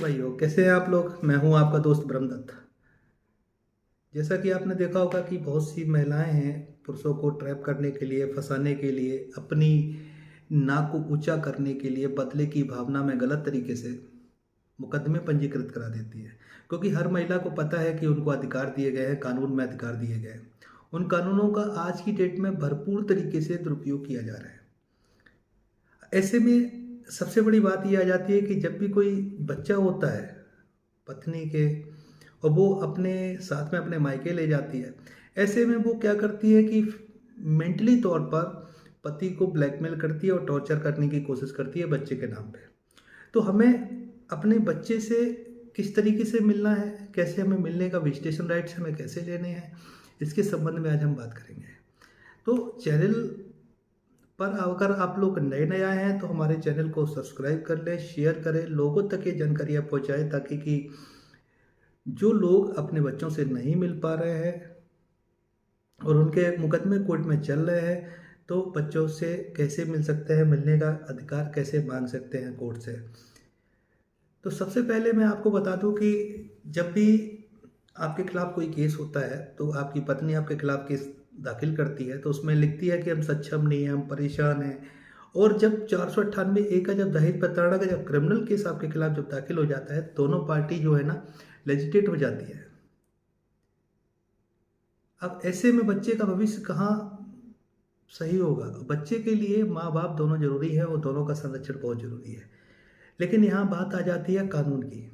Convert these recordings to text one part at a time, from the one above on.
भाइयों, कैसे हैं आप लोग। मैं हूं आपका दोस्त ब्रह्मदत्त। जैसा कि आपने देखा होगा कि बहुत सी महिलाएं हैं पुरुषों को ट्रैप करने के लिए, फंसाने के लिए, अपनी नाक को ऊंचा करने के लिए बदले की भावना में गलत तरीके से मुकदमे पंजीकृत करा देती है। क्योंकि हर महिला को पता है कि उनको अधिकार दिए गए हैं, कानून में अधिकार दिए गए हैं। उन कानूनों का आज की डेट में भरपूर तरीके से दुरुपयोग किया जा रहा है। ऐसे में सबसे बड़ी बात ये आ जाती है कि जब भी कोई बच्चा होता है पत्नी के, और वो अपने साथ में अपने मायके ले जाती है, ऐसे में वो क्या करती है कि मेंटली तौर पर पति को ब्लैकमेल करती है और टॉर्चर करने की कोशिश करती है बच्चे के नाम पे। तो हमें अपने बच्चे से किस तरीके से मिलना है, कैसे हमें मिलने का विजिटेशन राइट्स हमें कैसे लेने हैं, इसके संबंध में आज हम बात करेंगे। तो चैनल पर अगर आप लोग नए नए आए हैं तो हमारे चैनल को सब्सक्राइब कर लें, शेयर करें, लोगों तक ये जानकारियाँ पहुँचाएँ, ताकि कि जो लोग अपने बच्चों से नहीं मिल पा रहे हैं और उनके मुकदमे कोर्ट में चल रहे हैं, तो बच्चों से कैसे मिल सकते हैं, मिलने का अधिकार कैसे मांग सकते हैं कोर्ट से। तो सबसे पहले मैं आपको बता दूं कि जब भी आपके खिलाफ कोई केस होता है तो आपकी पत्नी आपके खिलाफ केस दाखिल करती है, तो उसमें लिखती है कि हम सक्षम नहीं हैं, हम परेशान हैं। और जब 498 का जब दहेज प्रताड़ना का जब क्रिमिनल केस आपके खिलाफ जब दाखिल हो जाता है, दोनों पार्टी जो है ना लेजिटेट हो जाती है। अब ऐसे में बच्चे का भविष्य कहाँ सही होगा। बच्चे के लिए माँ बाप दोनों जरूरी है और दोनों का संरक्षण बहुत जरूरी है। लेकिन यहाँ बात आ जाती है कानून की।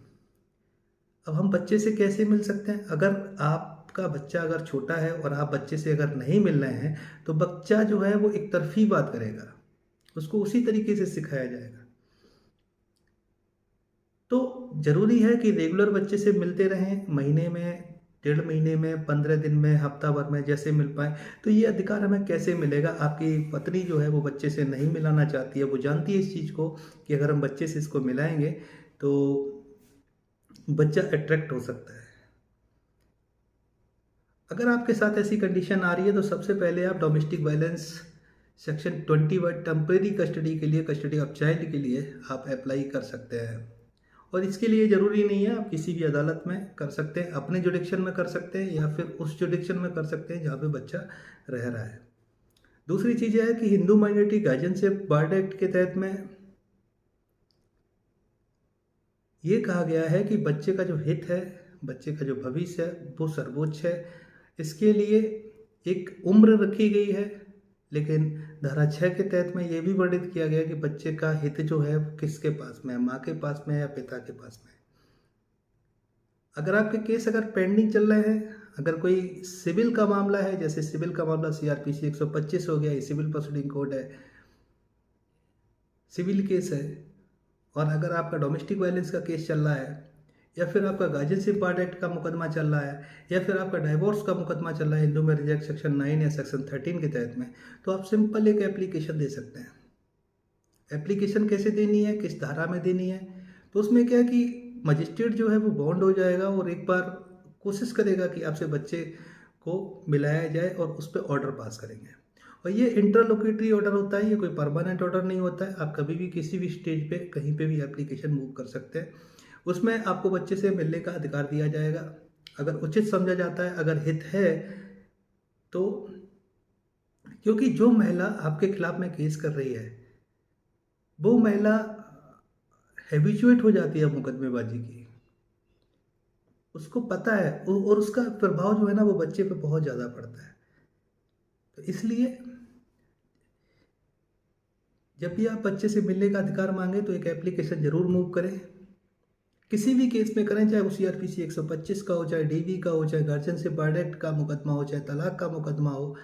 अब हम बच्चे से कैसे मिल सकते हैं। अगर आपका बच्चा अगर छोटा है और आप बच्चे से अगर नहीं मिल रहे हैं, तो बच्चा जो है वो एक तरफी बात करेगा, उसको उसी तरीके से सिखाया जाएगा। तो जरूरी है कि रेगुलर बच्चे से मिलते रहें, महीने में, 1.5 महीने में, 15 दिन में, हफ्ता भर में, जैसे मिल पाए। तो ये अधिकार हमें कैसे मिलेगा। आपकी पत्नी जो है वो बच्चे से नहीं मिलाना चाहती है, वो जानती है इस चीज़ को कि अगर हम बच्चे से इसको मिलाएंगे तो बच्चा अट्रैक्ट हो सकता है। अगर आपके साथ ऐसी कंडीशन आ रही है तो सबसे पहले आप domestic violence section 21 temporary custody के लिए, कस्टडी ऑफ चाइल्ड के लिए आप अप्लाई कर सकते हैं। और इसके लिए ज़रूरी नहीं है, आप किसी भी अदालत में कर सकते हैं, अपने जुडिक्शन में कर सकते हैं या फिर उस जुडिक्शन में कर सकते हैं जहाँ पे बच्चा रह रहा है। दूसरी चीज़ यह है कि हिंदू माइनॉरिटी गार्जियनशिप बार्ड एक्ट के तहत में ये कहा गया है कि बच्चे का जो हित है, बच्चे का जो भविष्य है वो सर्वोच्च है। इसके लिए एक उम्र रखी गई है, लेकिन धारा 6 के तहत में ये भी वर्णित किया गया कि बच्चे का हित जो है वो किसके पास में है, माँ के पास में है या पिता के पास में है। अगर आपके केस अगर पेंडिंग चल रहे हैं, अगर कोई सिविल का मामला है, जैसे सिविल का मामला CRPC 125 हो गया, ये सिविल प्रोसीडिंग कोड है, सिविल केस है, और अगर आपका डोमेस्टिक वायलेंस का केस चल रहा है, या फिर आपका गार्जियनशिप बार्ड एक्ट का मुकदमा चल रहा है, या फिर आपका डाइवोर्स का मुकदमा चल रहा है हिंदू मैरिज एक्ट सेक्शन 9 या सेक्शन 13 के तहत में, तो आप सिंपल एक एप्लीकेशन दे सकते हैं। एप्लीकेशन कैसे देनी है, किस धारा में देनी है, तो उसमें क्या है कि मजिस्ट्रेट जो है वो बॉन्ड हो जाएगा और एक बार कोशिश करेगा कि आपसे बच्चे को मिलाया जाए और उस पर ऑर्डर पास करेंगे। और ये इंटरलोक्यूटरी ऑर्डर होता है, ये कोई परमानेंट ऑर्डर नहीं होता है। आप कभी भी किसी भी स्टेज पे कहीं पे भी एप्लीकेशन मूव कर सकते हैं। उसमें आपको बच्चे से मिलने का अधिकार दिया जाएगा अगर उचित समझा जाता है, अगर हित है तो। क्योंकि जो महिला आपके खिलाफ में केस कर रही है वो महिला हैबिचुएट हो जाती है मुकदमेबाजी की, उसको पता है, और उसका प्रभाव जो है ना वो बच्चे पे बहुत ज़्यादा पड़ता है। तो इसलिए जब भी आप बच्चे से मिलने का अधिकार मांगे तो एक एप्लीकेशन जरूर मूव करें। किसी भी केस में करें, चाहे वो CRPC 125 का हो, चाहे DV का हो, चाहे गार्जियनशिप बार्ड एक्ट का मुकदमा हो, चाहे तलाक का मुकदमा हो,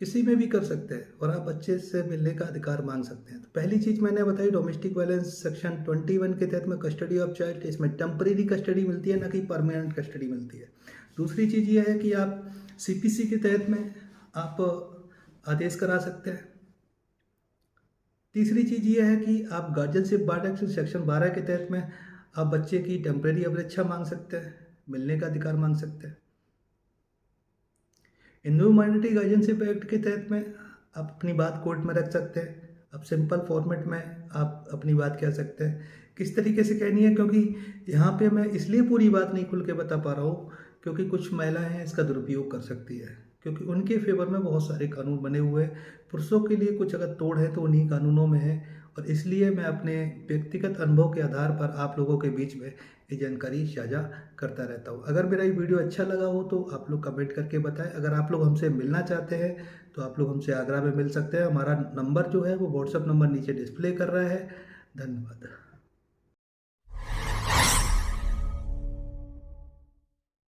किसी में भी कर सकते हैं और आप बच्चे से मिलने का अधिकार मांग सकते हैं। तो पहली चीज़ मैंने बताई डोमेस्टिक वायलेंस सेक्शन 21 के तहत में कस्टडी ऑफ चाइल्ड, इसमें टेम्परेरी कस्टडी मिलती है, ना कि परमानेंट कस्टडी मिलती है। दूसरी चीज़ यह है कि आप CPC के तहत में आप आदेश करा सकते हैं। तीसरी चीज़ ये है कि आप गार्जियनशिप बार्ड एक्ट सेक्शन 12 के तहत में आप बच्चे की टेम्परेरी अवरक्षा मांग सकते हैं, मिलने का अधिकार मांग सकते हैं। हिंदू माइनॉरिटी गार्जियनशिप एक्ट के तहत में आप अपनी बात कोर्ट में रख सकते हैं, अब सिंपल फॉर्मेट में आप अपनी बात कह सकते हैं। किस तरीके से कहनी है, क्योंकि यहाँ पे मैं इसलिए पूरी बात नहीं खुल के बता पा रहा हूँ क्योंकि कुछ महिलाएं हैं इसका दुरुपयोग कर सकती है, क्योंकि उनके फेवर में बहुत सारे कानून बने हुए हैं। पुरुषों के लिए कुछ अगर तोड़ है तो उन्हीं कानूनों में है, और इसलिए मैं अपने व्यक्तिगत अनुभव के आधार पर आप लोगों के बीच में ये जानकारी साझा करता रहता हूँ। अगर मेरा ये वीडियो अच्छा लगा हो तो आप लोग कमेंट करके बताएं। अगर आप लोग हमसे मिलना चाहते हैं तो आप लोग हमसे आगरा में मिल सकते हैं। हमारा नंबर जो है वो व्हाट्सएप नंबर नीचे डिस्प्ले कर रहा है। धन्यवाद।